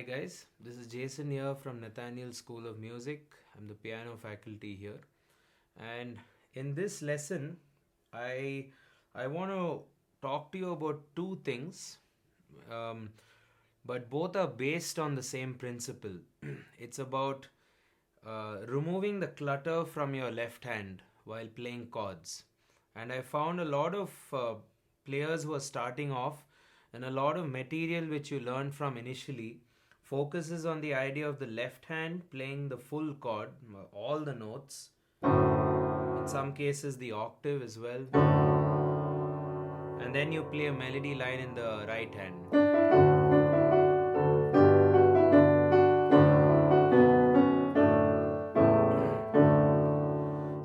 Hi guys, this is Jason here from Nathaniel School of Music. I'm the piano faculty here. And in this lesson, I I want to talk to you about two things, um, but both are based on the same principle. It's about removing the clutter from your left hand while playing chords. And I found a lot of players who are starting off, and a lot of material which you learn from initially focuses on the idea of the left hand playing the full chord, all the notes, in some cases the octave as well, and then you play a melody line in the right hand.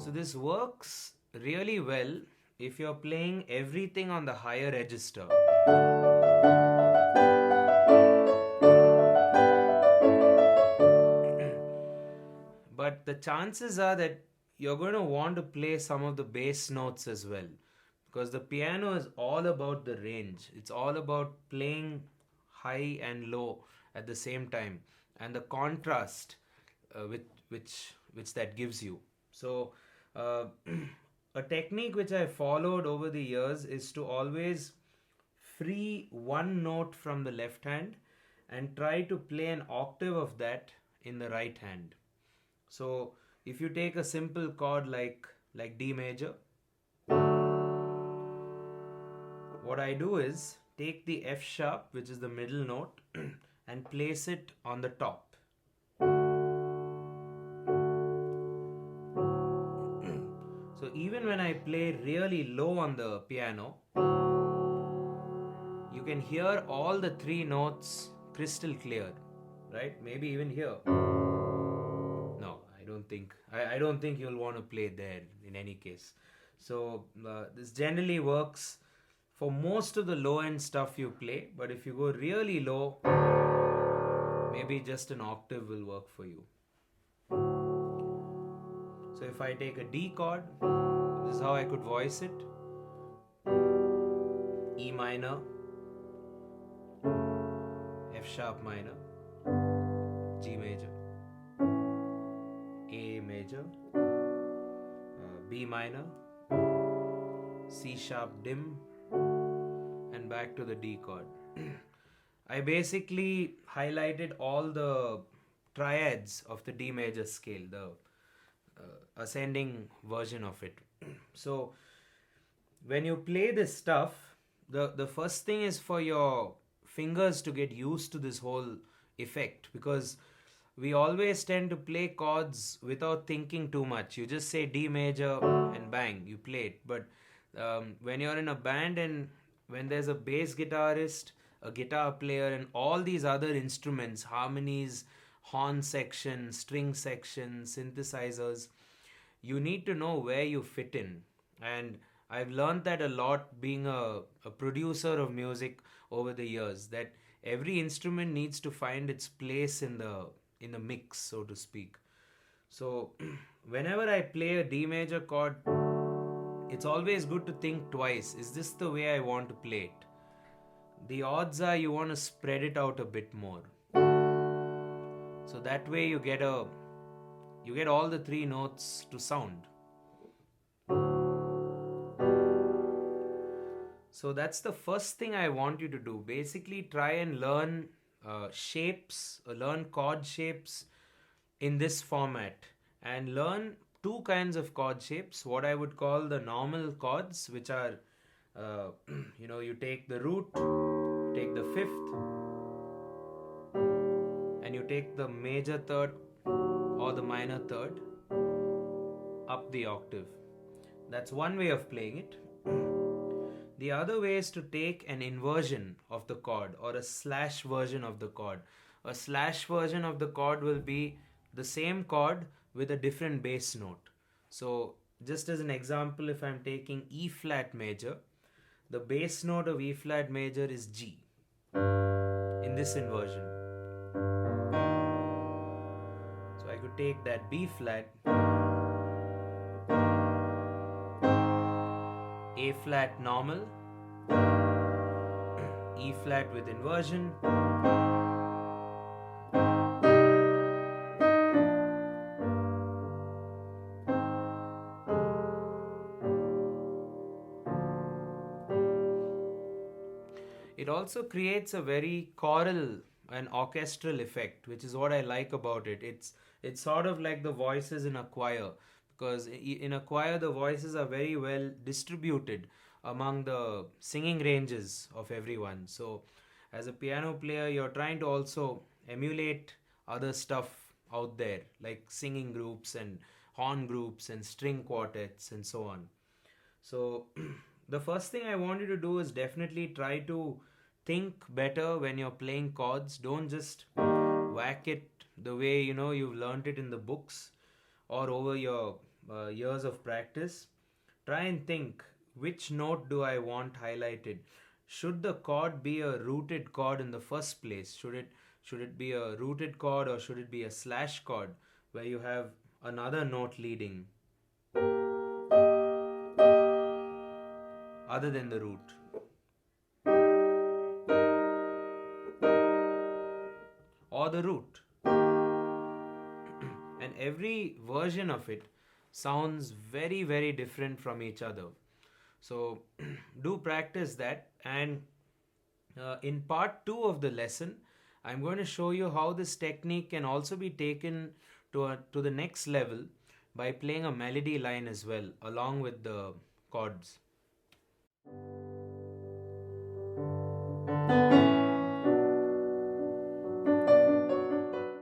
So this works really well if you're playing everything on the higher register. But the chances are that you're going to want to play some of the bass notes as well, because the piano is all about the range. It's all about playing high and low at the same time, and the contrast which that gives you. So uh, a technique which I followed over the years is to always free one note from the left hand and try to play an octave of that in the right hand. So if you take a simple chord like D major, what I do is take the F sharp, which is the middle note, and place it on the top. So even when I play really low on the piano, you can hear all the three notes crystal clear, right? Maybe even here. No, I don't think you'll want to play there in any case. So this generally works for most of the low end stuff you play, but if you go really low, maybe just an octave will work for you. So if I take a D chord, this is how I could voice it. E minor, F sharp minor, G major, A major, B minor, C sharp dim, and back to the D chord. I basically highlighted all the triads of the D major scale, the ascending version of it. So when you play this stuff, the first thing is for your fingers to get used to this whole effect, because we always tend to play chords without thinking too much. You just say D major and bang, you play it. But when you're in a band and when there's a bass guitarist, a guitar player, and all these other instruments, harmonies, horn section, string section, synthesizers, you need to know where you fit in. And I've learned that a lot being a producer of music over the years, that every instrument needs to find its place in the mix, so to speak. So whenever I play a D major chord, it's always good to think twice. Is this the way I want to play it? The odds are you want to spread it out a bit more. So that way you get all the three notes to sound. So that's the first thing I want you to do. Basically try and learn shapes, learn chord shapes in this format, and learn two kinds of chord shapes. What I would call the normal chords, which are you take the root, take the fifth, and you take the major third or the minor third up the octave. That's one way of playing it. The other way is to take an inversion of the chord, or a slash version of the chord. A slash version of the chord will be the same chord with a different bass note. So just as an example, if I'm taking E flat major, the bass note of E flat major is G in this inversion. So I could take that B flat, A flat normal, E flat with inversion, It also creates a very choral and orchestral effect, which is what I like about it. It's sort of like the voices in a choir, because in a choir the voices are very well distributed among the singing ranges of everyone. So as a piano player, you're trying to also emulate other stuff out there, like singing groups and horn groups and string quartets and so on. So, the first thing I want you to do is definitely try to think better when you're playing chords. Don't just whack it the way you've learned it in the books or over your years of practice. Try and think, which note do I want highlighted? Should the chord be a rooted chord in the first place? Should it be a rooted chord, or should it be a slash chord where you have another note leading other than the root? Or the root. And every version of it sounds very, very different from each other. So do practice that. And in part 2 of the lesson, I'm going to show you how this technique can also be taken to the next level by playing a melody line as well along with the chords.